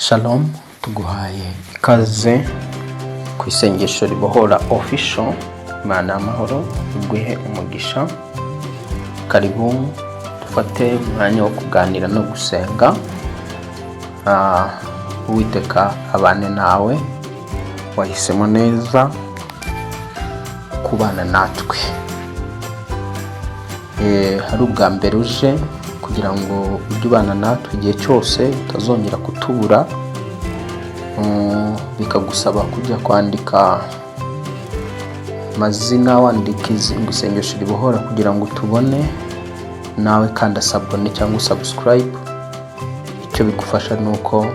Shalom, tuguhaye ikaze ku isengesho ribohora official. Imana y'amahoro iguhe umugisha. Karibu dufate umwanya wo kuganira no gusenga. Uwiteka abane nawe, wahisemo neza kubana natwe. Hari ubwa mbere uje kugira ngo ujye ubana natwe igihe cyose, utazongera kutubura. Bikagusaba kujya kwandika amazina, wandika isengesho ribohora kugira ngo utubone nawe, kandi asabone cyangwa subscribe. Icyo bigufasha nuko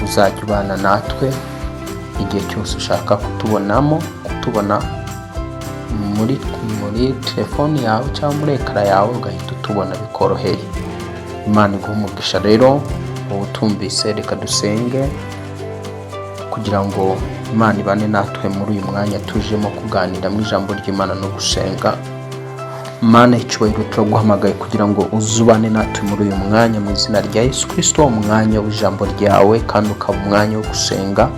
uzajya ubana natwe igihe cyose ushaka kutubona muri telefone yawe cyangwa muri ekara yawe, ugahita utubona bikoroheye. Imana iguhe umugisha. Rero utumvise, reka dusenge kugira ngo Imana ibane natwe muri uyu mwanya tujemo kuganira mu ijambo ry'Imana no gusenga. Mana icyubahiro turaguhamagaye kugira ngo uzubane natwe muri uyu mwanya mu izina rya Yesu Kristo, umwanya w'ijambo ryawe kandi ukaba umwanya wo gusenga.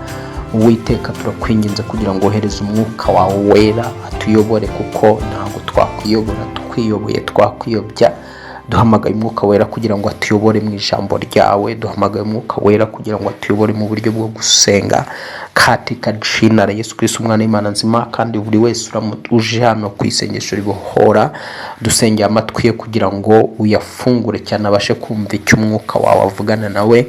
Uwiteka turakwinginze kugira ngo wohereze umwuka wawe wera atuyobore, kuko ntabwo twakwiyobora, tukwiyoboye twakwiyobya. Duhamagaye umwuka wera kugira ngo atuyobore mu ijambo ryawe. Duhamagaye umwuka wera kugira ngo atuyobore mu buryo bwo gusenga katika jina la Yesu Kristo, umwana w'Imana nzima. Kandi buri wese uje hano ku isengesho ribohora, dusengeye amatwi ye kugira ngo uyafungure cyane, abashe kumva icyo umwuka wawe avugana nawe.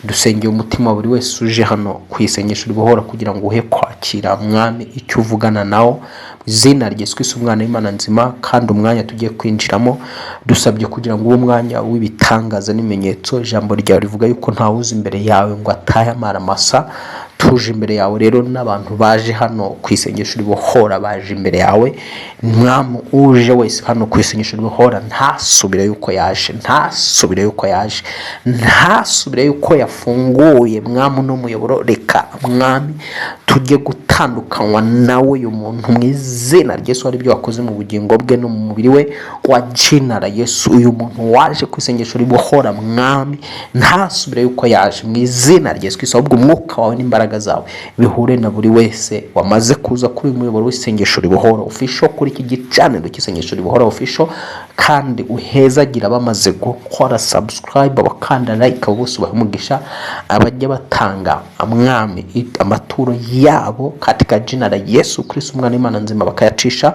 Dusengeye umutima buri wese uje hano ku isengesho ribohora kugira ngo uhe kwakira mwami icyo uvugana nawo, izina rya Yesu Kristo, umwana w'Imana nzima. Kandi umwanya tugiye kwinjiramo, dusabye kugira ngo uwo mwanya w'ibitangaza n'ibimenyetso. Ijambo ryawe rivuga yuko ntawuzi imbere yawe ngo atahe amara masa. Tuje imbere yawe rero n'abantu baje hano ku isengesho ribohora, baje imbere yawe mwami. Uje wese hano ku isengesho ribohora ntasubire yuko yafunguye mwami n'umuyoboro. Reka mwami tujye gutandukanywa nawe uyu muntu mu izina rya Yesu. Hari ibyo wakoze mu bugingo bwe no mu mubiri we, wa jina la Yesu. Uyu muntu waje ku isengesho ribohora mwami ntasubire yuko yaje mu izina rya Yesu Kristo, ahubwo umwuka wawe n'imbaraga zawe bihure na buri wese wamaze kuza kuri uyu muyoboro w'isengesho ribohora official, kuri iki gicaniro cy'isengesho ribohora official. Kandi uhezagira bamaze gukora subscribe, abakanda like, bose bahumugisha, abajya batanga mwami amaturo yabo katika jina la Yesu Kristo, umwana w'Imana nzima, bakayacisha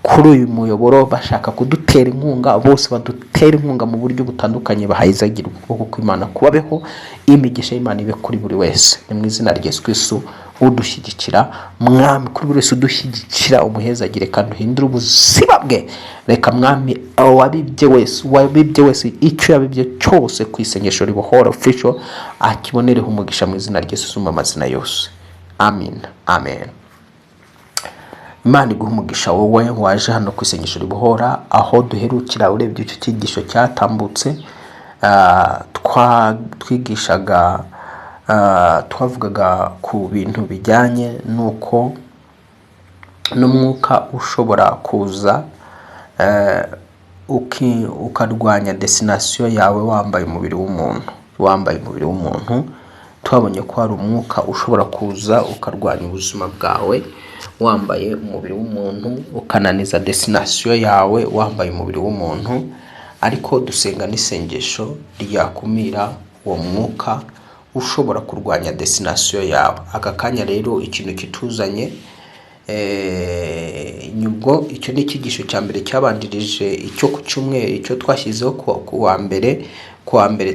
kuri uyu muyoboro bashaka kudutera inkunga. Bose badutera inkunga mu buryo butandukanye, bahayizagira ukuboko kw'Imana kubabeho. Imigisha y'Imana ibe kuri buri wese, ni mu izina rya Yesu Kristo. Udushyigikira mwami, kuri buri wese udushyigikira, umuhezagire kandi uhindure ubuzima bwe. Reka mwami wabibye wese icyo yabibye cyose ku isengesho ribohora official akibonereho umugisha mu izina rya Yesu mu mazina yose. Amen. Imana iguhe umugisha wowe waje hano ku isengesho ribohora. Aho duherukira urebye icyo cyigisho cyatambutse, twavugaga ku bintu bijyanye nuko n'umwuka ushobora kuza ukarwanya destination yawe wambaye umubiri w'umuntu. Twabonye ko hari umwuka ushobora kuza ukarwanya ubuzima bwawe wambaye umubiri w'umuntu, ukananiza destination yawe wambaye umubiri w'umuntu. Ariko dusenga n'isengesho ryakumira uwo mwuka ushobora kurwanya destination yawe. Aka kanya rero ikintu kituzanye, nyubwo icyo ni icyigisho cya mbere cyabandirije icyo ku cyumweru, icyo twashyizeho ku wa mbere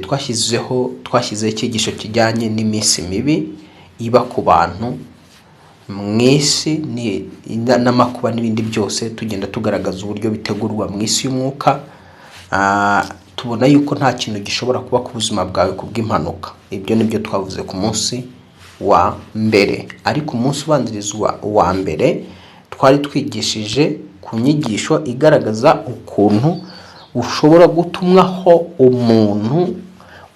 twashyizeho icyigisho kijyanye n'iminsi mibi iba ku bantu mu isi n'amakuba n'ibindi byose. Tugenda tugaragaza uburyo bitegurwa mu isi y'umwuka. Tubona yuko nta kintu gishobora kuba ku buzima bwawe kubw'impanuka. Ibyo nibyo twavuze ku munsi wa mbere. Ariko umunsi ubanzirizwa wa mbere twari twigishije ku nyigisho igaragaza ukuntu ushobora gutumwaho umuntu,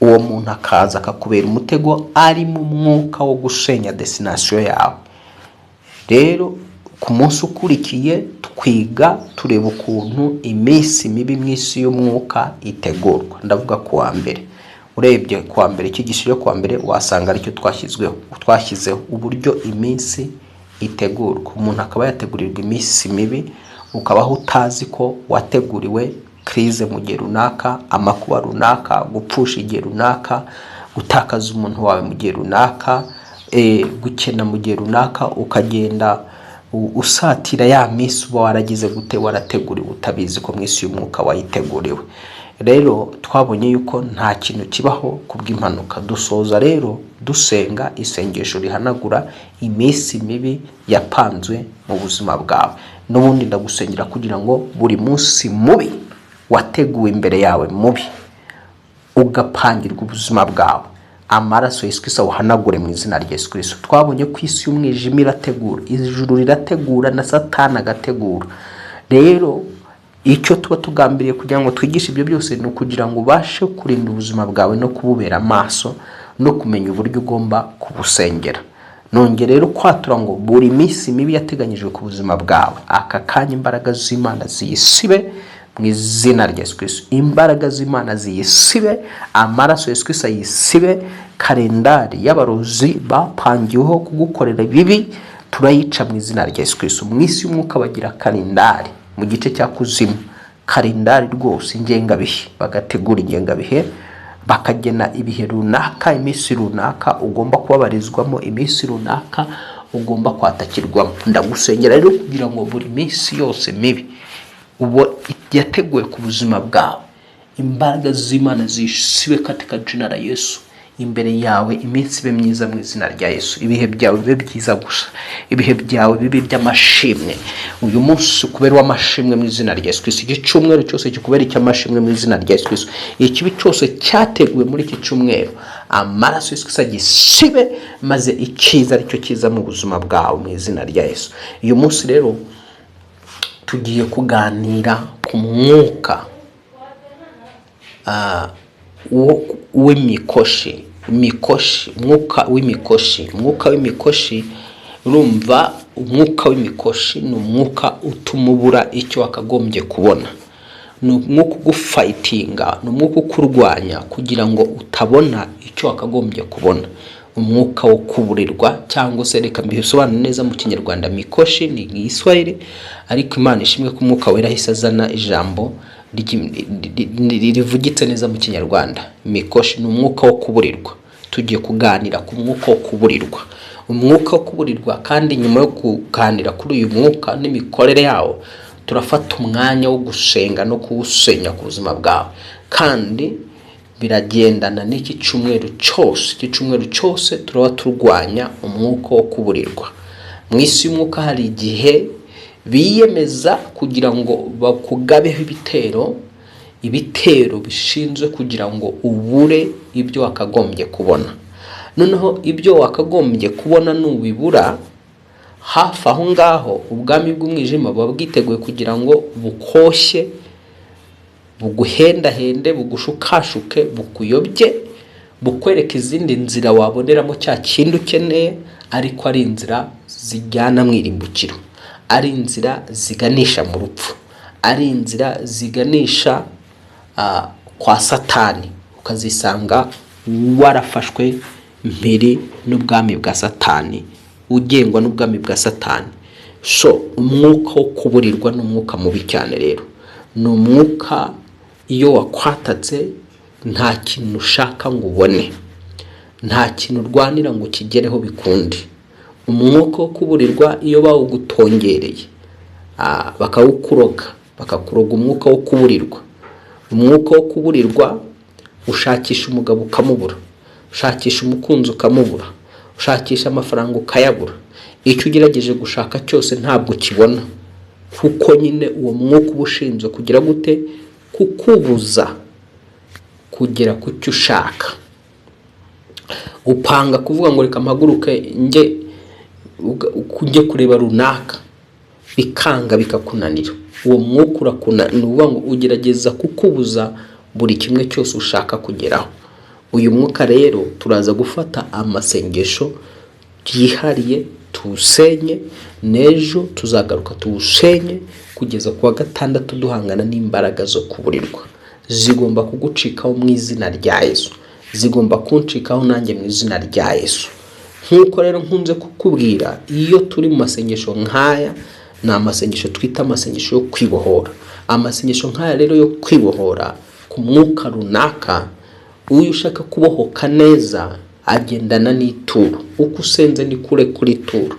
uwo muntu akaza akakubera umutego ari mu mwuka wo gusenya destination yawe. Rero ku munsi ukurikiye twiga tureba ukuntu iminsi mibi mu isi y'umwuka itegurwa. Ndavuga ku wa mbere. urebye kwa mbere icyigisho kwa mbere wasanga aricyo twashyizeho uburyo iminsi itegurwa. Umuntu akaba yategurirwa iminsi mibi, ukabaho utazi ko wateguriwe krize mu gihe runaka, amakuba runaka, gupfusha igihe runaka, gutakaza umuntu wawe mu gihe runaka, gukena mu gihe runaka, ukagenda usatira ya minsi uba waragize gute warateguriwe utabizi ko mu isi y'umwuka wayiteguriwe. Rero twabonye yuko nta kintu kibaho kubw'impanuka. Dusoza rero dusenga isengesho rihanagura iminsi mibi yapanzwe mu buzima bwawe. N'ubundi ndagusengera kugira ngo buri munsi mubi wateguwe imbere yawe mubi ugapangirwa ubuzima bwawe, amaraso Yesu Kristo uhanagure mu izina rya Yesu Kristo. Twabonye ko isi y'umwijima irategura, ijuru rirategura, na Satani agategura. Rero icyo tuba tugambiriye kugira ngo twigishe ibyo byose ni ukugira ngo ubashe kurinda ubuzima bwawe no kububera amaso no kumenya uburyo ugomba kubusengera. Nongere rero kwatura ngo buri minsi mibi yateganyijwe ku buzima bwawe, aka kanya imbaraga z'Imana ziyisibe mu izina rya Yesu Kristo. Imbaraga z'Imana ziyisibe, amaraso Yesu Kristo yisibe, kalendari y'abarozi bapangiweho kugukorera bibi turayica mu izina rya Yesu Kristo. Mu isi y'umwuka bagira kalendari, mu gice cya kuzimu kalendari rwose ingengabihe, bagategura ingengabihe, bakagena ibihe runaka, iminsi runaka ugomba kubabarizwamo, iminsi runaka ugomba kwatakirwamo. Ndagusengera rero kugira ngo buri minsi yose mibi ubo yateguwe ku buzima bwawe, imbaraga z'Imana zisibe katika jina la Yesu. Imbere yawe iminsi ibe myiza mu izina rya Yesu. Ibihe byawe bibe byiza gusa, ibihe byawe bibe by'amashimwe. Uyu munsi kubera w'amashimwe mu izina rya Yesu Kristo. Iki cyumweru cyose kikubera icy'amashimwe mu izina rya Yesu Kristo. Ikibi cyose cyateguwe muri iki cyumweru, amaraso Yesu Kristo agisibe, maze ikiza aricyo kiza mu buzima bwawe mu izina rya Yesu. Uyu munsi rero tugiye kuganira ku mwuka w'imikoshi, umwuka w'imikoshi. Urumva umwuka w'imikoshi ni umwuka utuma ubura icyo wakagombye kubona, ni umwuka ugufayitinga, ni umwuka ukurwanya kugira ngo utabona icyo wakagombye kubona. Umwuka wo kuburirwa, cyangwa se reka mbisobanure neza mu Kinyarwanda, mikoshi ni Igiswahili, ariko Imana ishimwe ko umwuka wera ahise azana ijambo rivugitse neza mu Kinyarwanda. Mikoshi ni umwuka wo kuburirwa. Tugiye kuganira ku mwuka wo kuburirwa, umwuka wo kuburirwa. Kandi nyuma yo kuganira kuri uyu mwuka n'imikorere yawo, turafata umwanya wo gusenga no kuwusenya ku buzima bwawe. Kandi biragendana n'iki cyumweru cyose. Iki cyumweru cyose turaba turwanya umwuka wo kuburirwa. Mu isi y'umwuka hari igihe biyemeza kugira ngo bakugabeho ibitero bishinzwe kugira ngo ubure ibyo wakagombye kubona. Noneho ibyo wakagombye kubona nubibura, hafi aho ngaho ubwami bw'umwijima buba bwiteguye kugira ngo bukoshye, buguhendahende, bugushukashuke, bukuyobye, bukwereka izindi nzira waboneramo cya kintu ukeneye, ariko ari inzira zijyana mu irimbukiro, ari inzira ziganisha mu rupfu, ari inzira ziganisha kwa Satani, ukazisanga warafashwe mpiri n'ubwami bwa Satani, ugengwa n'ubwami bwa Satani. So umwuka wo kuburirwa ni umwuka mubi cyane. Rero ni umwuka iyo wakwatatse nta kintu ushaka ngo ubone, nta kintu urwanira ngo kigereho bikunde. Umwuka wo kuburirwa iyo bawugutongereye, bakawukuroga, bakakuroga umwuka wo kuburirwa. Umwuka wo kuburirwa ushakisha umugabo ukamubura, ushakisha umukunzi ukamubura, ushakisha amafaranga ukayabura. Icyo ugerageje gushaka cyose ntabwo kibona, kuko nyine uwo mwuka uba ushinzwe kugira gute? Kukubuza kugera ku cyo ushaka. Upanga kuvuga ngo reka mpaguruke njye kureba runaka, bikanga bikakunanira. Uwo mwuka urakunanira, ngo ugerageza kukubuza buri kimwe cyose ushaka kugeraho. Uyu mwuka rero turaza gufata amasengesho yihariye tuwusenye, n'ejo tuzagaruka tuwusenye kugeza ku wa gatandatu duhangana n'imbaraga zo kuburirwa. Zigomba kugucikaho mu izina rya Yesu. zigomba kuncikaho nanjye mu izina rya Yesu. Nkuko rero nkunze kukubwira, iyo turi mu masengesho nk'aya, ni amasengesho twita amasengesho yo kwibohora. Amasengesho nk'aya rero yo kwibohora ku mwuka runaka, uyu ushaka kubohoka neza agendana n'ituro. Uko usenze ni kure kuri ituro,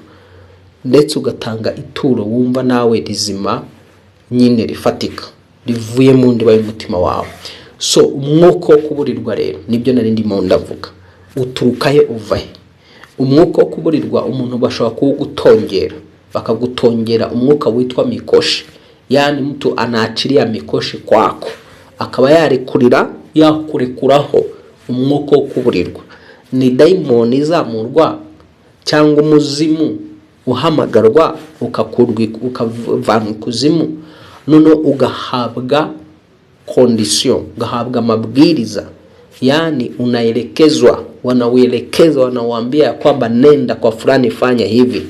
ndetse ugatanga ituro wumva nawe rizima nyine rifatika, rivuye mu ndiba y'umutima wawe. So umwuka wo kuburirwa rero nibyo nari ndimo ndavuga. Uturukaye uvahe? Umwuka wo kuburirwa umuntu bashobora kuwugutongera, bakagutongera umwuka witwa mikoshi. Yani mtu anaachilia mikoshi kwako, akaba yakurekuraho umwuka wo kuburirwa. Ni daimoni izamurwa cyangwa umuzimu uhamagarwa ukavanwa kuzimu, none ugahabwa condition, ugahabwa amabwiriza. Yani unaelekezwa, wanawaambia kwamba nenda kwa fulani fanya hivi.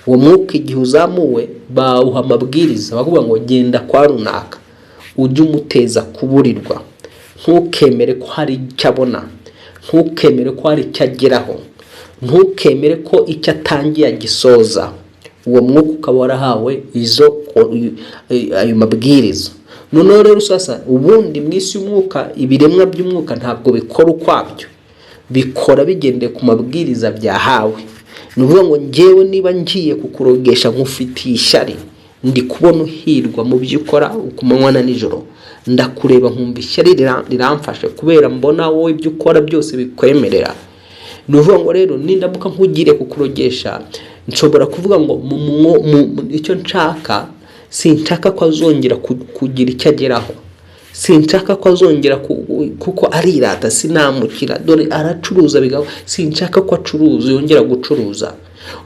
Uwo mwuka igihe uzamuwe bawuha amabwiriza, bavuga ngo genda kwa runaka, ujye umuteza kuburirwa. Ntukemere ko hari icyo abona, ntukemere ko hari icyo ageraho, ntukemere ko icyo atangiye agisoza. Uwo mwuka ukaba warahawe ayo mabwiriza. Noneho rero sasa ubundi mu isi y'umwuka, ibiremwa by'umwuka ntabwo bikora ukwabyo, bikora bigendeye ku mabwiriza byahawe. Nuvuga ngo njyewe niba ngiye kukurogesha nkufitiye ishyari, ndi kubona uhirwa mu byo ukora ku manywa na nijoro, ndakureba nkumva ishyari riramfashe kubera mbona wowe ibyo ukora byose bikwemerera. Nuvuga ngo rero nindamuka nkugire kukurogesha, nshobora kuvuga ngo icyo nshaka, sinshaka ko azongera kugira icyo ageraho, sinshaka ko azongera kuko arirata, sinamukira, dore aracuruza bigaho, sinshaka ko acuruza yongera gucuruza.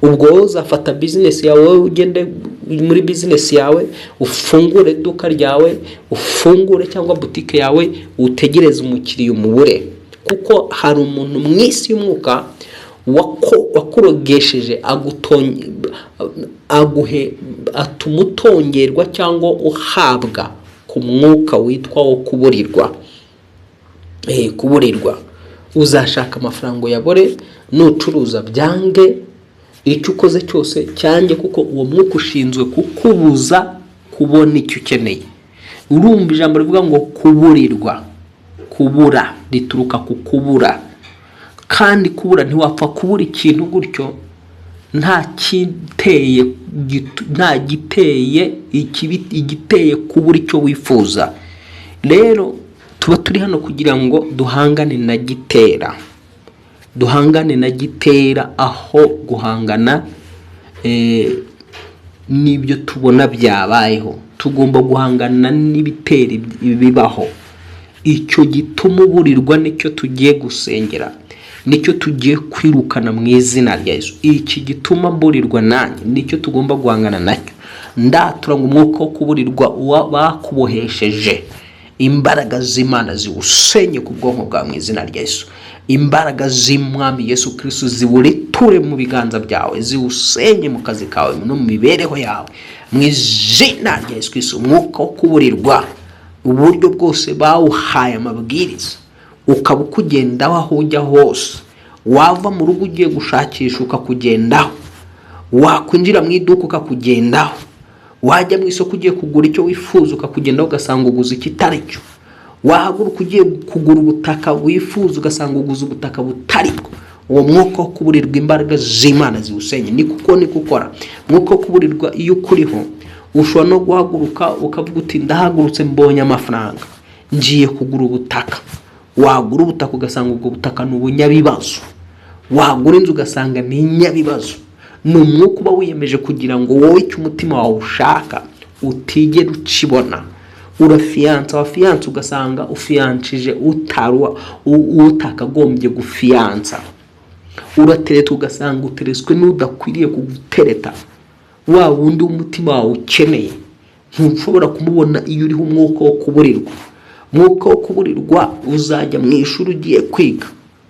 Ubwo uzafata business yawe, ugende muri business yawe, ufungure duka ryawe, ufungure cyangwa boutique yawe, utegereze umukiriya umubure. Kuko hari umuntu mu isi y'umwuka wakurogesheje atumutongerwa cyangwa uhabwa ku mwuka witwa wo kuburirwa. Kuburirwa, uzashaka amafaranga yabore, nucuruza byange, icyo ukoze cyose cyange, kuko uwo mwuka ushinzwe kukubuza kubona icyo ukeneye. Urumva ijambo rivuga ngo kuburirwa, kubura rituruka ku kubura. Kandi kubura ntiwapfa kubura ikintu gutyo nta igiteye kubura icyo wifuza. Rero tuba turi hano kugira ngo duhangane na gitera, aho guhangana n'ibyo tubona byabayeho. Tugomba guhangana n'ibitera bibaho. Icyo gituma uburirwa nicyo tugiye gusengera, nicyo tugiye kwirukana mu izina rya Yesu. Iki gituma mburirwa nanjye nicyo tugomba guhangana nacyo. Ndatura ngo umwuka wo kuburirwa bakubohesheje, imbaraga z'Imana ziwusenye ku bwonko bwa mu izina rya Yesu. Imbaraga z'Umwami Yesu Kristo ziwuriture mu biganza byawe, ziwusenye mu kazi kawe no mu mibereho yawe mu izina rya Yesu Kristo. Umwuka wo kuburirwa, uburyo bwose bawuhaye amabwiriza, ukaba ukugendaho aho ujya hose. Wava mu rugo ugiye gushakisha ukakugendaho, wakwinjira mu iduka ukakugendaho, wajya mu isoko ugiye kugura icyo wifuza ukakugendaho ugasanga uguze ikitari cyo, wahaguruka ugiye kugura ubutaka wifuza ugasanga uguze ubutaka butari bwo. Uwo mwuka wo kuburirwa, imbaraga z'Imana ziwusenye. Ni gukora mwuka wo kuburirwa. Iyo ukuriho ushobora no guhaguruka ukavuga uti ndahagurutse mbonye amafaranga, ngiye kugura ubutaka. Wagura ubutaka ugasanga ubwo butaka ni ubunyabibazo, wagura inzu ugasanga ni inyabibazo. Ni umwuka uba wiyemeje kugira ngo wowe icyo umutima wawe ushaka utigera ukibona. Urafiyansa, wafiyansa ugasanga ufiyanshije utakagombye gufiyansa. Uratereta ugasanga utereswe n'udakwiriye kugutereta. Wa wundi w'umutima wawe ukeneye ntushobora kumubona iyo uriho umwuka wo kuburirwa. Mwuka wo kuburirwa uzajya mu ishuri ugiye kwiga,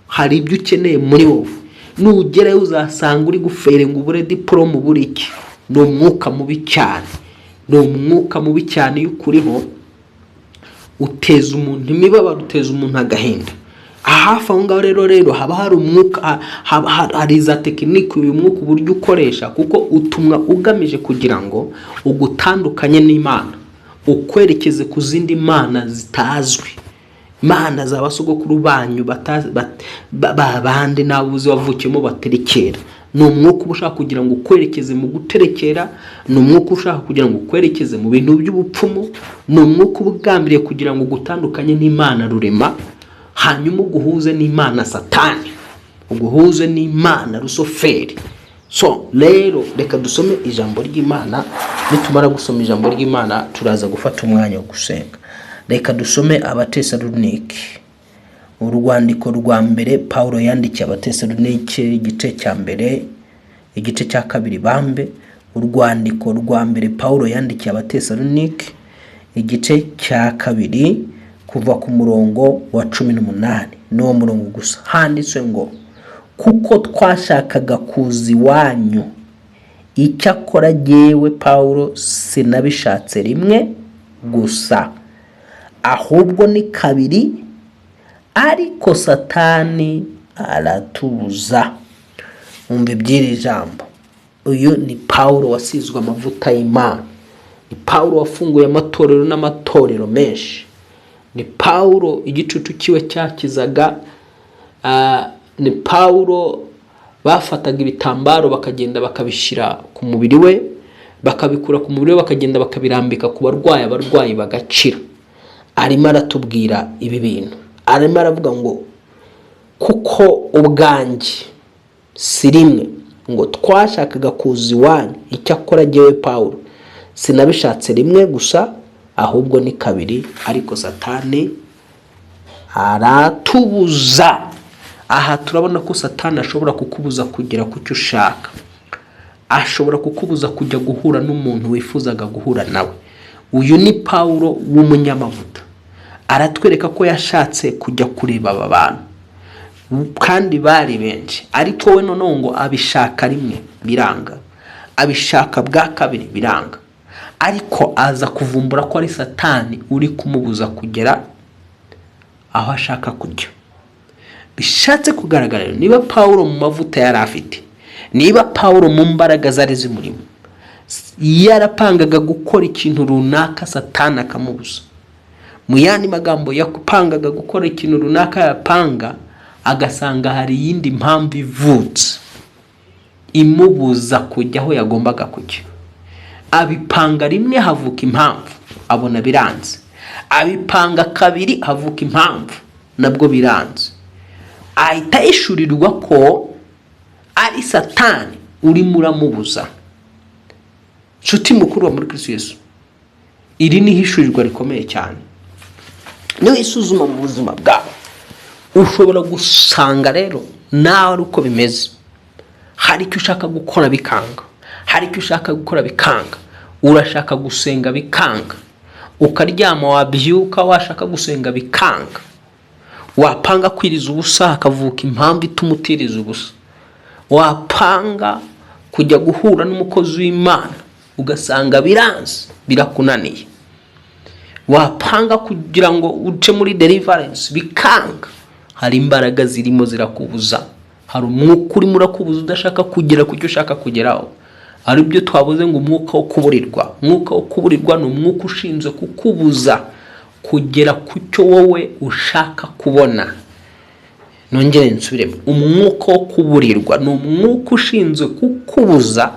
hari ibyo ukeneye muri wowe, nugerayo uzasanga uri guferenga ubure diplome ubure iki. Ni umwuka mubi cyane, ni umwuka mubi cyane. Iyo ukuriho uteza umuntu imibabaro, uteza umuntu agahinda. hafi aho ngaho rero haba hari umwuka, hari za tekinike uyu mwuka uburyo ukoresha, kuko utumwa ugamije kugira ngo ugutandukanye n'Imana, ukwerekeze ku zindi mana zitazwi, mana z'abasogokuru banyu babandi nabuze wavukiyemo baterekera. Ni umwuka ushaka kugira ngo ukwerekeze mu guterekera, ni umwuka ushaka kugira ngo ukwerekeze mu bintu by'ubupfumu, ni umwuka ugambiriye kugira ngo ugutandukanye n'Imana rurema, hanyuma uguhuze n'Imana Satani, uguhuze n'Imana Rusoferi. So rero reka dusome ijambo ry'Imana, nitumara gusoma ijambo ry'Imana turaza gufata umwanya wo gusenga. Reka dusome Abatesalonike, urwandiko rwa mbere Paulo yandikiye Abatesalonike, igice cya mbere, igice cya kabiri bambe. Urwandiko rwa mbere Paulo yandikiye Abatesalonike, igice cya kabiri kuva ku murongo wa 18, no murongo gusa. Handitswe ngo, kuko twashakaga kuza iwanyu, icyakora jyewe Paulo sinabishatse rimwe gusa, ahubwo ni kabiri, ariko Satani aratubuza. Umva iby'iri jambo. Uyu ni Paulo wasizwe amavuta y'Imana, ni Paulo wafunguye amatorero n'amatorero menshi, ni Paulo igicucu kiwe cyakizaga, ni Paulo bafataga ibitambaro bakagenda bakabishyira ku mubiri we, bakabikura ku mubiri we bakagenda bakabirambika ku abarwayi bagakira. Arimo aratubwira ibi bintu, arimo aravuga ngo kuko ubwanjye si rimwe ngo twashakaga kuza iwanyu, icyakora jyewe Paulo sinabishatse rimwe gusa, ahubwo ni kabiri, ariko Satani aratubuza. Aha turabona ko Satani ashobora kukubuza kugera ku cyo ushaka, ashobora kukubuza kujya guhura n'umuntu wifuzaga guhura nawe. Uyu ni Paulo w'umunyamavuta, aratwereka ko yashatse kujya kureba aba bantu kandi bari benshi, ariko we noneho ngo abishaka rimwe biranga, abishaka bwa kabiri biranga, ariko aza kuvumbura ko ari Satani uri kumubuza kugera aho ashaka kujya. Bishatse kugaragara niba Paulo mu mavuta yari afite, niba Paulo mu mbaraga zari zimurimo, yarapangaga gukora ikintu runaka, Satani akamubuza. Mu yandi magambo, yapangaga gukora ikintu runaka, yapanga agasanga hari yindi mpamvu ivutse imubuza kujya aho yagombaga kujya. Abipanga rimwe havuka impamvu, abona biranze. Abipanga kabiri havuka impamvu, nabwo biranze. Ahita yishurirwa ko ari Satani urimo uramubuza. Nshuti mukuru wa muri Kristo Yesu, iri ni hishurirwa rikomeye cyane. Niyo isuzuma mu buzima bwawe, ushobora gusanga rero nawe ari uko bimeze. Hari icyo ushaka gukora bikanga, hari icyo ushaka gukora bikanga, urashaka gusenga bikanga, ukaryama wabyuka washaka gusenga bikanga, wapanga kwiriza ubusa hakavuka impamvu ituma utiriza ubusa, wapanga kujya guhura n'umukozi w'Imana ugasanga biranze, birakunaniye, wapanga kugira ngo uce muri deliverance bikanga. Hari imbaraga zirimo zirakubuza, hari umwuka urimo urakubuza udashaka kugera ku cyo ushaka kugeraho. Ari byo twavuze ngo umwuka wo kuburirwa. Umwuka wo kuburirwa ni umwuka ushinzwe kukubuza kugera ku cyo wowe ushaka kubona. Nongere nsubiremo, umwuka wo kuburirwa ni umwuka ushinzwe kukubuza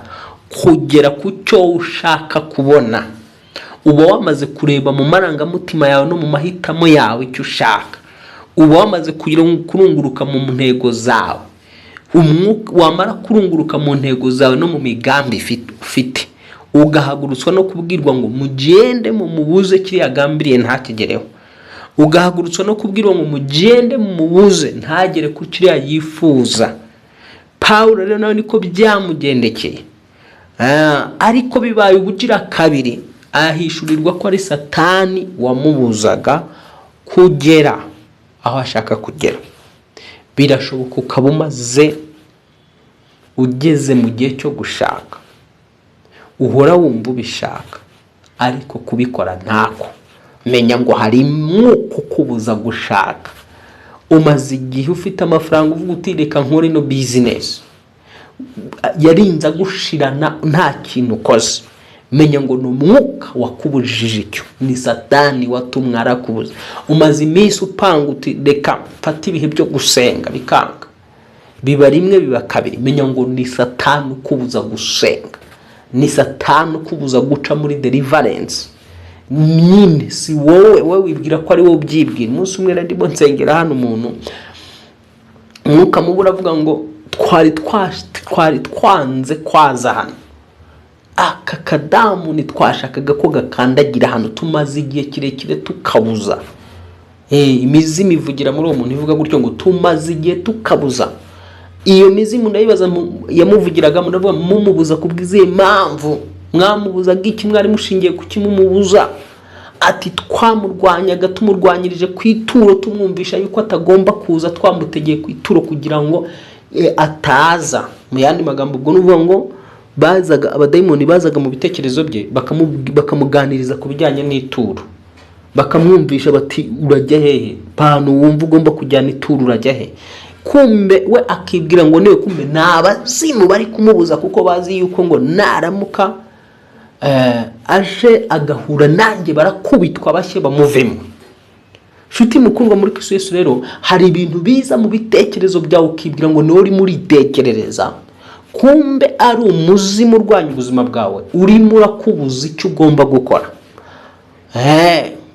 kugera ku cyo ushaka kubona. Uba wamaze kureba mu marangamutima yawe no mu mahitamo yawe icyo ushaka, uba wamaze kurunguruka mu ntego zawe. Umwuka wamara kurunguruka mu ntego zawe no mu migambi ufite, ugahagurutswa no kubwirwa ngo mugende mu mubuze kiriya gambiriye ntakigereho, ugahagurutswa no kubwirwa ngo mugende mu mubuze ntagere ku kiriya yifuza. Paulo rero nawe niko byamugendekeye, ariko bibaye ubugira kabiri, ahishurirwa ko ari Satani wamubuzaga kugera aho ashaka kugera. Birashoboka ukaba umaze ugeze mu gihe cyo gushaka, uhora wumva ubishaka, ariko kubikora ntako. Menya ngo hari umwuka ukubuza gushaka, umaze igihe ufite amafaranga uvuga uti reka nkore no business, yarinze agushirana nta kintu ukoze, menya ngo ni umwuka wakubujije icyo, ni Satani watumwe arakubuza. Umaze iminsi upanga uti reka mfata ibihe byo gusenga, bikanga, biba rimwe biba kabiri, menya ngo ni Satani ukubuza gusenga, ni Satani ukubuza guca muri deliverance. Nyine si wowe wibwira ko ari wowe ubyibwira. Umunsi umwe ndimo nsengera hano umuntu, umwuka mubi uravuga ngo twari twanze kwaza hano, aka kadamu ntitwashakaga ko gakandagira hano, tumaze igihe kirekire tukabuza. Imizimu ivugira muri uwo muntu ivuga gutyo ngo tumaze igihe tukabuza. Iyo mizimu ndayibaza yamuvugiraga, muravuga mumubuza kubwiziye impamvu, mwamubuzaga iki, mwari mushingiye ku kimumubuza? Ati twamurwanyaga, tumurwanyirije ku ituro, tumwumvisha yuko atagomba kuza, twamutegeye ku ituro kugira ngo ataza. Mu yandi magambo ubwo nuvuga ngo bazaga abadayimoni bazaga mu bitekerezo bye bakamuganiriza ku bijyanye n'ituro, bakamwumvisha bati urajya hehe, pano wumva ugomba kujyana ituro urajya he. Kumbe we akibwira ngo niwe, kumbe n'abazimu bari kumubuza, kuko bazi yuko ngo naramuka aje agahura nanjye barakubitwa bashye bamuvemo. Shuti mukundwa muri Kristo Yesu, rero hari ibintu biza mu bitekerezo byawe ukibwira ngo niwe uri muri tekerereza, kumbe ari umuzimu urwanya ubuzima bwawe urimo urakubuza icyo ugomba gukora.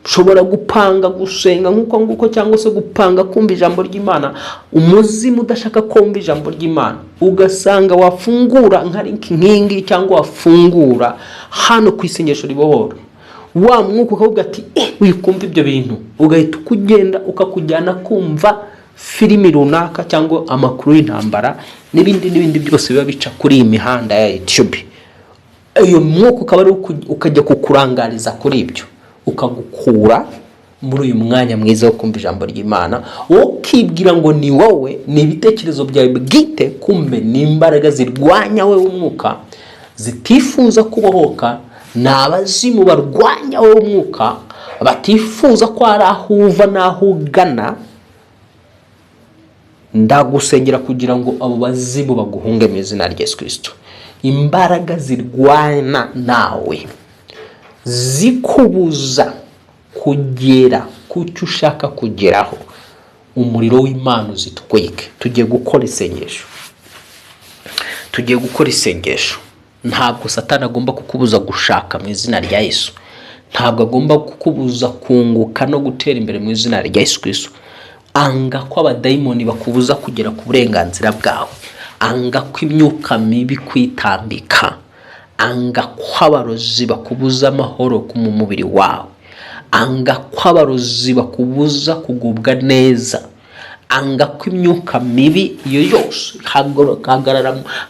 Ushobora gupanga gusenga nguko cyangwa se gupanga kumva ijambo ry'Imana, umuzimu udashaka kumva ijambo ry'Imana, ugasanga wafungura nk'inkingi cyangwa wafungura hano ku isengesho ribohora, wa mwuka ukavuga ati wikumva ibyo bintu, ugahita ukugenda ukakujyana kumva filimi runaka cyangwa amakuru y'intambara n'ibindi byose biba bica kuri iyi mihanda ya YouTube. Iyo mwuka ukaba ari ukajya kukurangariza kuri ibyo, ukagukura muri uyu mwanya mwiza wo kumva ijambo ry'Imana, ukibwira ngo ni wowe, ni ibitekerezo byawe bwite, kumbe ni imbaraga zirwanya wowe umwuka, zitifuza kubohoka, n'abazimu barwanya wowe umwuka, batifuza ko ari aho uva n'aho ugana. Ndagusengera kugira ngo abo bazimu baguhunge mu izina rya Yesu Kristo. Imbaraga zirwana nawe, zikubuza kugera ku cyo ushaka kugeraho, umuriro w'Imana uzitwike. Tugiye gukora isengesho. Ntabwo Satani agomba kukubuza gushaka mu izina rya Yesu, ntabwo agomba kukubuza kunguka no gutera imbere mu izina rya Yesu Kristo. Anga ko abadayimoni bakubuza kugera ku burenganzira bwawe, anga ko imyuka mibi kwitambika, anga ko abarozi bakubuza amahoro mu mubiri wawe, anga ko abarozi bakubuza kugubwa neza, anga ko imyuka mibi iyo yose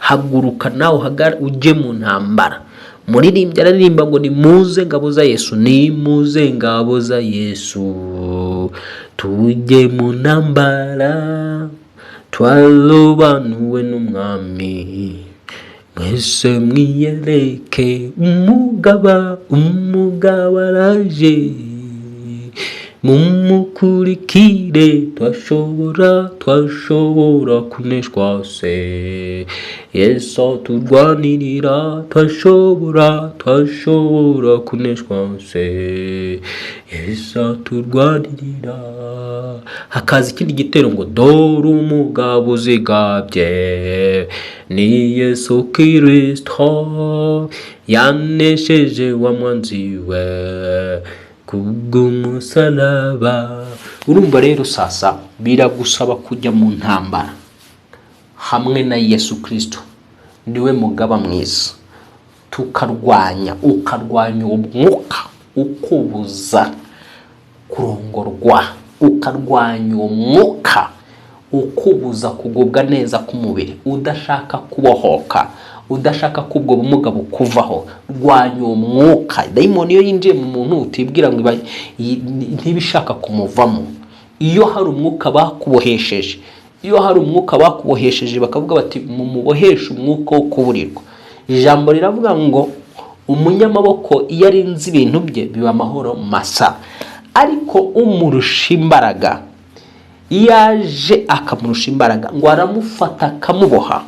haguruka nawe ujye mu ntambara. Muririmbyi aririmba ngo nimuze ngabo za Yesu, nimuze ngabo za Yesu, tujye mu ntambara, twarobanuwe n'umwami, mwese mwiyereke umugaba araje, mumukurikire, twashobora kuneshwa se, Yesu aturwanirira, twashobora kuneshwa se, Yesu aturwanirira. Hakaza ikindi gitero ngo dore umugabo uzigabye, ni Yesu Kristo, yanesheje wa mwanzi we kubw'umusaraba. Urumva rero sasa biragusaba kujya mu ntambara hamwe na Yesu Kristo, niwe mugaba mwiza, ukarwanya umwuka ukubuza kurongorwa, ukarwanya umwuka ukubuza kugubwa neza k'umubiri, udashaka kubohoka, udashaka ko ubwo bumuga bukuvaho. Rwanya umwuka. Dayimoni iyo yinjiye mu muntu utibwira ngo ntibishaka kumuvamo. Iyo hari umwuka bakubohesheje, bakavuga bati mumuboheshe umwuka wo kuburirwa. Ijambo riravuga ngo umunyamaboko iyo arinze ibintu bye biba amahoro masa, ariko umurusha imbaraga yaje akamurusha imbaraga ngo aramufata akamuboha,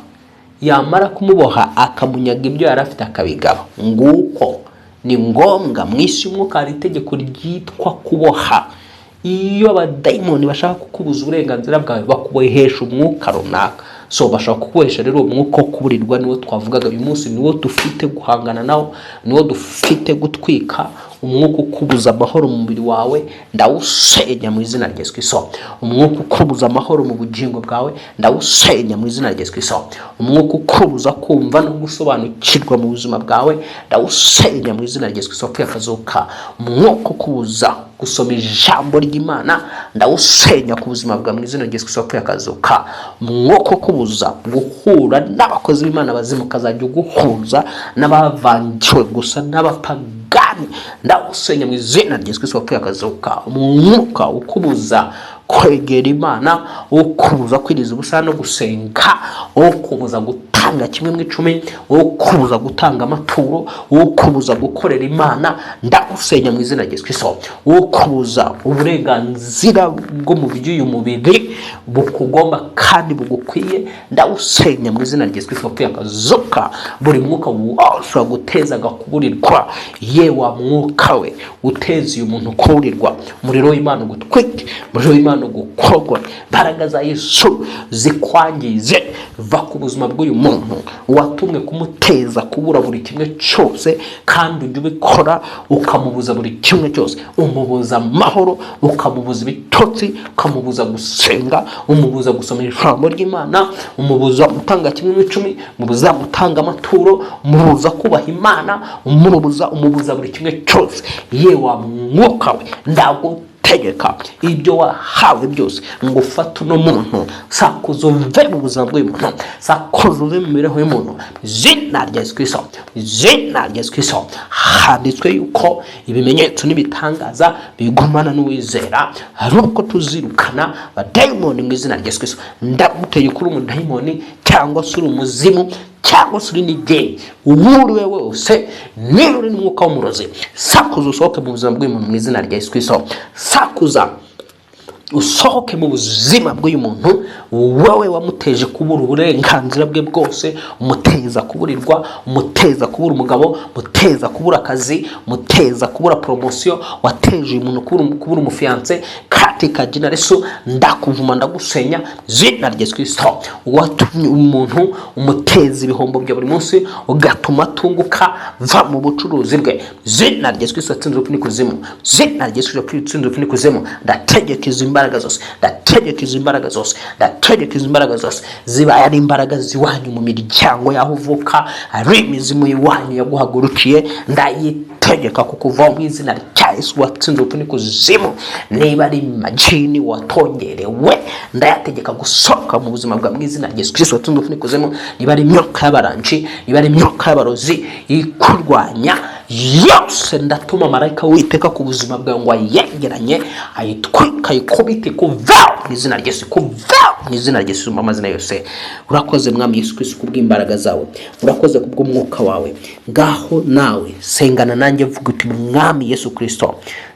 yamara kumuboha akamunyaga ibyo yari afite akabigaba. Nguko ni ngombwa mu isi y'umwuka hari itegeko ryitwa kuboha. Iyo abadayimoni bashaka kukubuza uburenganzira bwawe bakubohesha umwuka runaka. So bashaka kukubohesha rero umwuka wo kuburirwa, niwo twavugaga uyu munsi, niwo dufite guhangana nawo, niwo dufite gutwika. Umwuka ukubuza amahoro mu mubiri wawe ndawusenya mu izina rya Yesu Kristo. Umwuka ukubuza amahoro mu bugingo bwawe ndawusenya mu izina rya Yesu Kristo. Umwuka ukubuza kumva no gusobanukirwa mu buzima bwawe ndawusenya mu izina rya Yesu Kristo akazuka. Umwuka ukubuza gusoma ijambo ry'Imana ndawusenya ku buzima bwawe mu izina rya Yesu Kristo akazuka. Umwuka ukubuza guhura n'abakozi b'Imana bazima ukazajya uguhuza n'abavangiwe gusa n'abapagani ndawusenya mu izina rya Yesu Kristo akazuka. Umwuka ukubuza kwegera Imana, ukubuza kwiriza ubusa no gusenga, ukubuza gutanga kimwe mu icumi, ukubuza gutanga amaturo, ukubuza gukorera Imana ndawusenya mu izina rya Yesu Kristo. Ukubuza uburenganzira bwo mu by'uyu mubiri bukugomba kandi bugukwiye ndawusenya mu izina rya Yesu Kristo akazuka. Buri mwuka wose wagutezaga kuburirwa, yewe mwuka we uteza uyu muntu kuburirwa, umuriro w'Imana ugutwike, umuriro w'Imana gukorwa, imbaraga za Yesu zikwangize. Va ku buzima bw'uyu muntu watumwe kumuteza kubura buri kimwe cyose, kandi ujye ubikora ukamubuza buri kimwe cyose. Umubuza amahoro, ukamubuza ibitotsi, ukamubuza gusenga, umubuza gusoma ijambo ry'Imana, umubuza gutanga kimwe mu icumi, umubuza gutanga amaturo, umubuza kubaha Imana, umubuza buri kimwe cyose. Yewe mwuka we ndagutegeka ibyo wahawe byose ngo ufate uno muntu, sakuza uve mu buzima bw'uyu muntu, sakuza uve mu mibereho y'umuntu, izina rya Yesu Kristo, izina rya Yesu Kristo. Handitswe yuko ibimenyetso n'ibitangaza bigumana n'uwizera, ari uko tuzirukana abadayimoni mu izina rya Yesu Kristo. Ndaguteye kuri umudayimoni cyangwa se uri umuzimu cyangwa se uri n'ideni, uwuriwe wose, niba uri n'umwuka w'umurozi, sakuza usohoke mu buzima bw'uyu muntu mu izina rya Yesu Kristo. Sakuza usohoke mu buzima bw'uyu muntu, wowe wamuteje kubura uburenganzira bwe bwose, umuteza kuburirwa, umuteza kubura umugabo, umuteza kubura akazi, umuteza kubura promotion, wateje uyu muntu kubura umufiance. Katika jina Yesu ndakuvuma ndagusenya zina rya Yesu Kristo. Watumye umuntu umuteza ibihombo bya buri munsi, ugatuma tunguka, va mu bucuruzi bwe zina rya Yesu Kristo. Atsinze upfu n'ikuzimu, zina rya Yesu Kristo. Atsinze upfu n'ikuzimu, ndategeka izi imbaraga zose, ndategeka izi imbaraga zose, ndategeka izi imbaraga zose. Ziba ari imbaraga ziwanyu mu miryango yaho uvuka, ari imizimu iwanyu yaguhagurukiye, ndayitegeka kukuva mu izina rya Yesu. Watsinze upfu n'ikuzimu, niba ari majini watongerewe ndayategeka gusohoka mu buzima bwa mu izina rya Yesu Kristo. Watsinze upfu n'ikuzimu, niba ari imyuka y'abaranji, niba ari imyuka y'abarozi ikurwanya yose, ndatuma marayika witeka ku buzima bwawe ngo ayegeranye, ayitwika, ayikubite, kuva mu izina rya Yesu, kuva mu izina rya Yesu mu mazina yose. Urakoze mwami Yesu Kristo kubw'imbaraga zawe, urakoze kubw'umwuka wawe. Ngaho nawe sengana nanjye vuga uti mwami Yesu Kristo,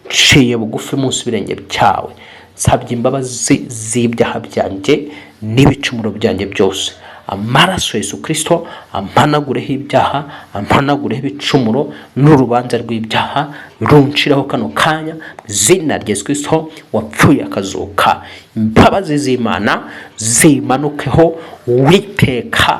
nciye bugufi munsi birenge cyawe, nsabye imbabazi z'ibyaha byanjye n'ibicumuro byanjye byose. Amaraso Yesu Kristo ampanagureho ibyaha, ampanagureho ibicumuro n'urubanza rw'ibyaha runshiraho kano kanya zina rya Yesu Kristo wapfuye akazuka. Imbabazi z'Imana zimanukeho witeka,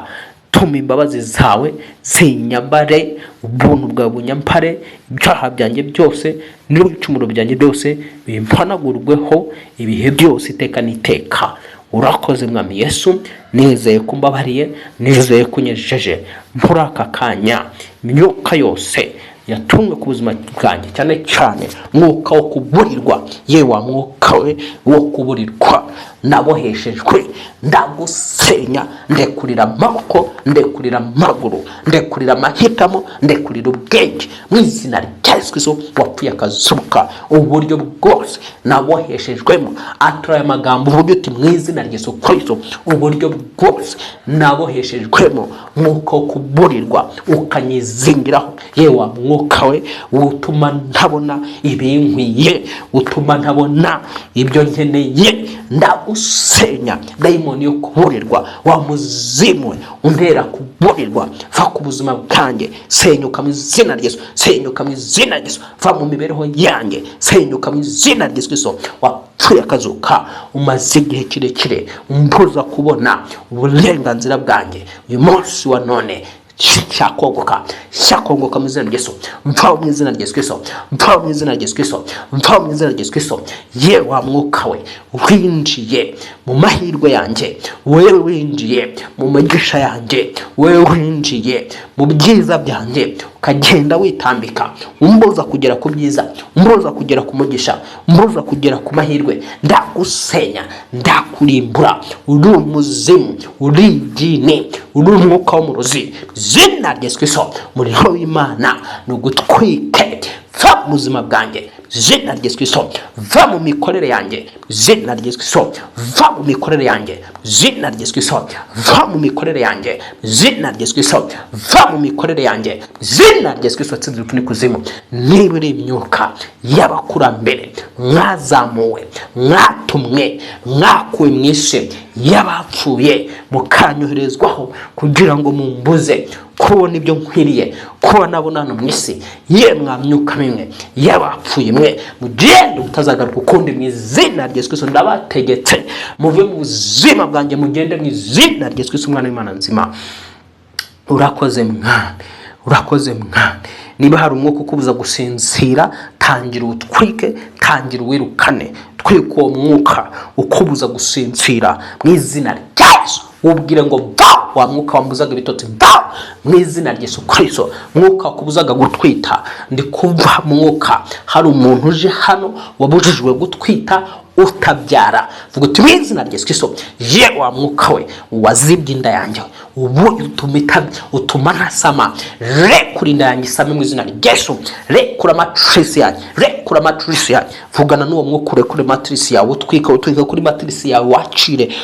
tuma imbabazi zawe zinyambare, ubuntu bwawe bunyampare, ibyaha byanjye byose n'ibicumuro byanjye byose bimpanagurweho ibihe byose iteka n'iteka. Urakoze mwami Yesu, nizeye kumbabariye, nizeye kunyejeje muri aka kanya. Imyuka yose yatumwe ku buzima bwanjye, cyane cyane mwuka wo kuburirwa, yewe mwuka we wo kuburirwa, naboheshejwe ndagusenya, ndekurira amaboko ndekurira amaguru, ndekurira amahitamo, ndekurira ubwenge mu izina rya Yesu Kristo wapfuye akazuka. Uburyo bwose naboheshejwemo, atura aya magambo uburyo uti mu izina rya Yesu Kristo, uburyo bwose naboheshejwemo mwuka wo kuburirwa ukanyizingiraho, yewe mwuka we utuma ntabona ibinkwiye, utuma ntabona ibyo nkeneye, ndagusenya dayimoni yo kuburirwa, wa muzimu untera kuburirwa, va ku buzima bwanjye, senyuka mu izina rya Yesu, senyuka mu izina rya Yesu, va mu mibereho yanjye, senyuka mu izina rya Yesu. Wapfuye akazuka, umaze igihe kirekire umbuza kubona uburenganzira bwanjye, uyu munsi wa none cyakongoka mu izina rya Yesu, mvaho mu izina rya Yesu Kristo, mvaho mu izina rya Yesu Kristo, mvaho mu izina rya Yesu Kristo. Ye wa mwuka we winjiye mu mahirwe yanjye, wewe winjiye mu magisha yanjye, wewe winjiye mu byiza byanjye, ukagenda witambika, umbuza kugera ku byiza, umbuza kugera ku mugisha, umbuza kugera ku mahirwe. Ndagusenya, ndakurimbura, uri umuzimu, uri idini, uri umwuka w'umurozi, zina rya Yesu Kristo, muriho w'Imana nugutwike, va mu buzima bwanjye, zina rya Yesu Kristo, va mu mikorere yanjye, zina rya Yesu Kristo, va mu mikorere yanjye, zina rya Yesu Kristo, va mu mikorere yanjye, zina rya Yesu Kristo, va mu mikorere yanjye, zina rya Yesu Kristo. Watsinze urupfu n'ikuzimu, niba uri imyuka y'abakurambere mwazamuwe, mwatumwe, mwakuwe mu isi y'abapfuye, mukanyoherezwaho kugira ngo mumbuze kubona ibyo nkwiriye, kubona abonano mu isi, ye mwamyuka mimwe y'abapfuye mwe, mugende mutazagaruka ukundi mu izina rya Yesu Kristo. Ndabategetse muve mu buzima bwanjye, mugende mu izina rya Yesu Kristo, umwana w'Imana nzima. Urakoze mwami, urakoze mwami. Niba hari umwuka ukubuza gusinzira, tangira utwike, tangira uwirukane, twika uwo mwuka ukubuza gusinzira mu izina rya Yesu. Ubwire ngo va, wa mwuka wambuzaga ibitotsi, va mu izina rya Yesu Kristo. Mwuka wakubuzaga gutwita, ndi kuva mwuka. Hari umuntu uje hano wabujijwe gutwita utabyara, vuga uti mu izina rya Yesu Kristo, ye wa mwuka we wazibye inda yanjye, ubu utuma ntasama, rekura inda yanjye isame mu izina rya Yesu, rekura matrisi yanjye, rekura matrisi yanjye. Vugana n'uwo mwuka urekure matrisi yawe, utwika kuri matrisi yawe,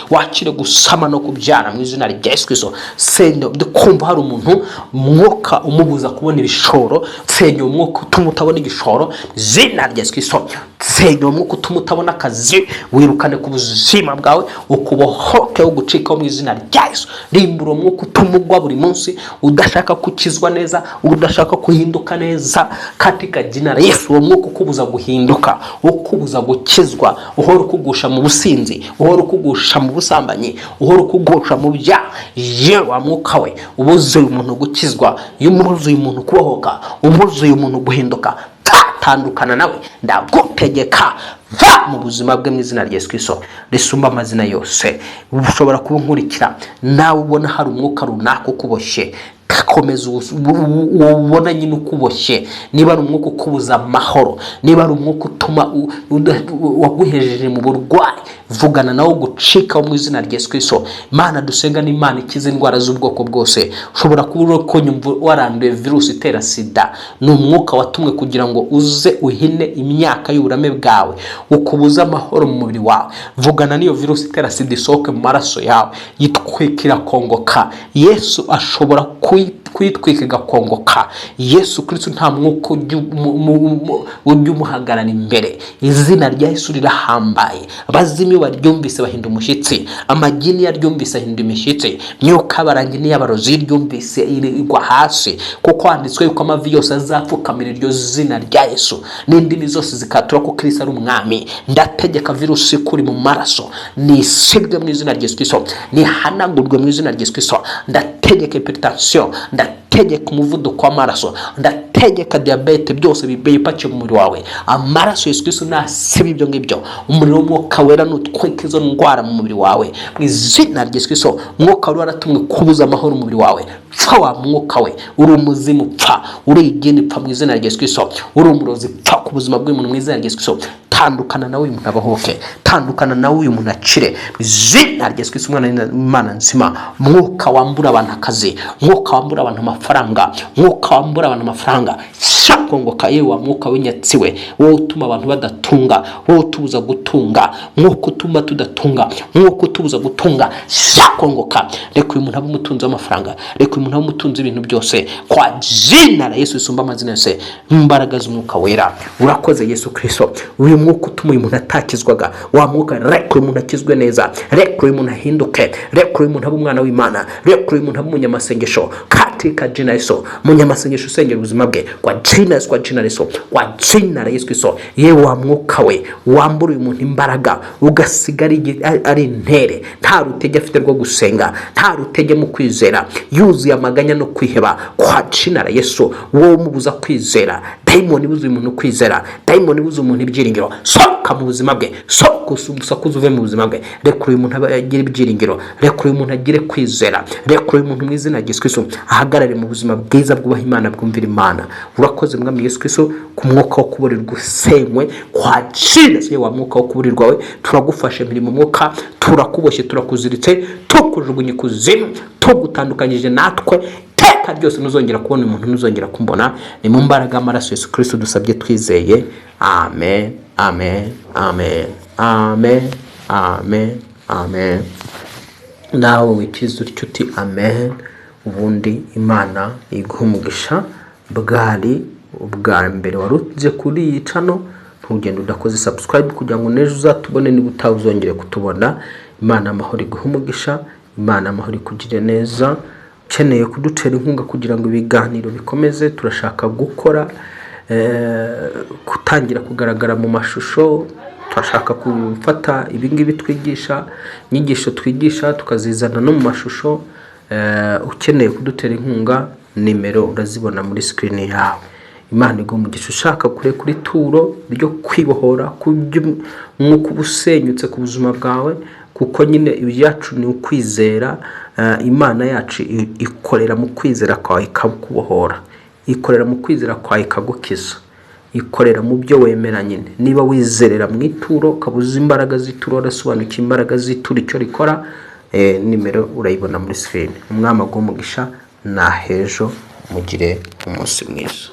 wakire gusama no kubyara mu izina rya Yesu Kristo. Senya, ndikumva hari umuntu mwuka umubuza kubona ibishoro, senya umwuka utuma utabona igishoro, izina rya Yesu Kristo. Senya umwuka utuma utabona akazi, wirukane ku buzima bwawe, ukubohoke ugucikaho mu izina rya Yesu. Rimbura umwuka utuma ugwa buri munsi, udashaka kukizwa neza, udashaka kuhinduka neza, katika jina la Yesu. Uwo mwuka ukubuza guhinduka, ukubuza gukizwa, uhora ukugusha mu businzi, uhora ukugusha mu busambanyi, uhora ukugusha mu byaha, ye wa mwuka we ubuze umuntu gukizwa, umubuze umuntu kubohoka, umubuze umuntu guhinduka, tandukana nawe, ndagutegeka, va mu buzima bwe mu izina rya Yesu Kristo risumba amazina yose. Ushobora kuba nkurikira nawe ubona hari umwuka runaka ukuboshye, komeza ubona nyine ukuboshye. Niba ari umwuka ukubuza amahoro, niba ari umwuka utuma waguhejeje mu burwayi, vugana nawo gucika mu izina rya Yesu Kristo. Imana dusenga ni Imana ikiza indwara z'ubwoko bwose. Ushobora kuba ko nyumva waranduye virusi itera sida, ni umwuka watumwe kugira ngo uze uhine imyaka y'uburame bwawe, ukubuza amahoro mu mubiri wawe. Vugana n'iyo virusi itera sida isohoke mu maraso yawe, yitwikira kongoka. Yesu ashobora kwitwika gakongoka. Yesu Kristo nta mwuka ujya umuhagarara imbere. Izina rya Yesu rirahambaye. Abazimi baryumvise bahinda umushyitsi, amagini yaryumvise ahinda imishyitsi, myuka barangi n'iy'abarozi ryumvise igwa hasi, kuko handitswe yuko amavi yose azapfukamira iryo zina rya Yesu, n'indimi zose zikatura ko Kristo ari umwami. Ndategeka virusi kuri mu maraso nisibwe mu izina rya Yesu Kristo, nihanagurwe mu izina rya Yesu Kristo. Ndategeka hypertension, ndategeka umuvuduko w'amaraso, ndategeka diabete, byose bipakiye mu mubiri wawe. Amaraso Yesu Kristo nasiba ibyo ngibyo. Umuriro w'Umwuka Wera nutwike izo ndwara mu mubiri wawe mu izina rya Yesu Kristo. Umwuka Wera waratumwe kubuza amahoro mu mubiri wawe. Pfa wa mwuka we, uri umuzimu pfa, uri igini pfa mu izina rya Yesu Kristo. Uri umurozi pfa ku buzima bw'umuntu mu izina rya Yesu Kristo. Tandukana nawe uyu muntu abahoke, tandukana nawe uyu muntu akire mu izina rya Yesu Kristo, umwana w'Imana nzima. Mwuka wambura abantu akazi, mwuka wambura abantu amafaranga, mwuka wambura abantu amafaranga, shakongoka yewe wa mwuka w'inyatsiwe, wowe utuma abantu badatunga, wowe utubuza gutunga, mwuka utuma tudatunga, mwuka utubuza gutunga, shakongoka. Reka uyu muntu abe umutunzi w'amafaranga, reka uyu muntu abe umutunzi ibintu byose kwa jina la Yesu isumba amazina yose, imbaraga z'Umwuka Wera. Urakoze Yesu Kristo. Uyu mwuka utuma uyu muntu atakizwaga, wa mwuka reka uyu muntu akizwe neza, reka uyu muntu ahinduke, reka uyu muntu abe umwana w'Imana, reka uyu muntu abe umunyamasengesho katika jina Yesu, umunyamasengesho usengera ubuzima bwe kwa jina Yesu, kwa jina Yesu, kwa jina la Yesu Kristo. Yewe wa mwuka we wambura uyu muntu imbaraga, ugasigara ari intere, nta rutege afite rwo gusenga, nta rutege mu kwizera, yuzuye amaganya no kwiheba kwa jina la Yesu. Wowe umubuza kwizera, daimoni ibuza uyu muntu kwizera, daimoni ibuza umuntu ibyiringiro, soka mu buzima bwe, soka usakuza uve mu buzima bwe. Reka uyu muntu agire ibyiringiro, reka uyu muntu agire kwizera, reka uyu muntu mu izina rya Yesu Kristo ahagarare mu buzima bwiza bwubaha Imana, bwumvira Imana. Urakoze mwami Yesu Kristo ku mwuka wo kuburirwa usenywe kwa jina Yesu. Wa mwuka wo kuburirwa we turagufashe mbere mu mwuka, turakuboshye, turakuziritse, tukujugunye kuzimu, tugutandukanyije natwe teka ryose. Ntuzongera kubona umuntu, ntuzongera kumbona. Ni mu mbaraga y'amaraso Yesu Kristo dusabye twizeye, amen, amen, amen, amen, amen, amen. Nawe wikiza utyo uti amen, ubundi Imana iguha umugisha. Bwari ubwa mbere waruze kuri iyi channel, ntugende udakoze subscribe kugira ngo nejo uzatubone, niba utazongere kutubona. Imana amahoro iguha umugisha, Imana amahoro ikugire neza. Ukeneye kudutera inkunga kugira ngo ibiganiro bikomeze, turashaka gukora kutangira kugaragara mu mashusho, turashaka gufata ibingibi twigisha, inyigisho twigisha tukazizana no mu mashusho. Ukeneye kudutera inkunga, nimero urazibona muri screen yawe. Imana iguha umugisha. Ushaka kuri turo ryo kwibohora ku mwuka ubusenyutse ku buzima bwawe, kuko nyine ibyacu ni ukwizera. Imana yacu ikorera mu kwizera kwawe ikakubohora, ikorera mu kwizera kwawe ikagukiza, ikorera mu byo wemera nyine. Niba wizerera mu ituro, kabuza imbaraga z'ituro, urasobanukiye imbaraga z'ituro icyo rikora, nimero urayibona muri screen. Umwami aguha umugisha, na hejo mugire umunsi mwiza.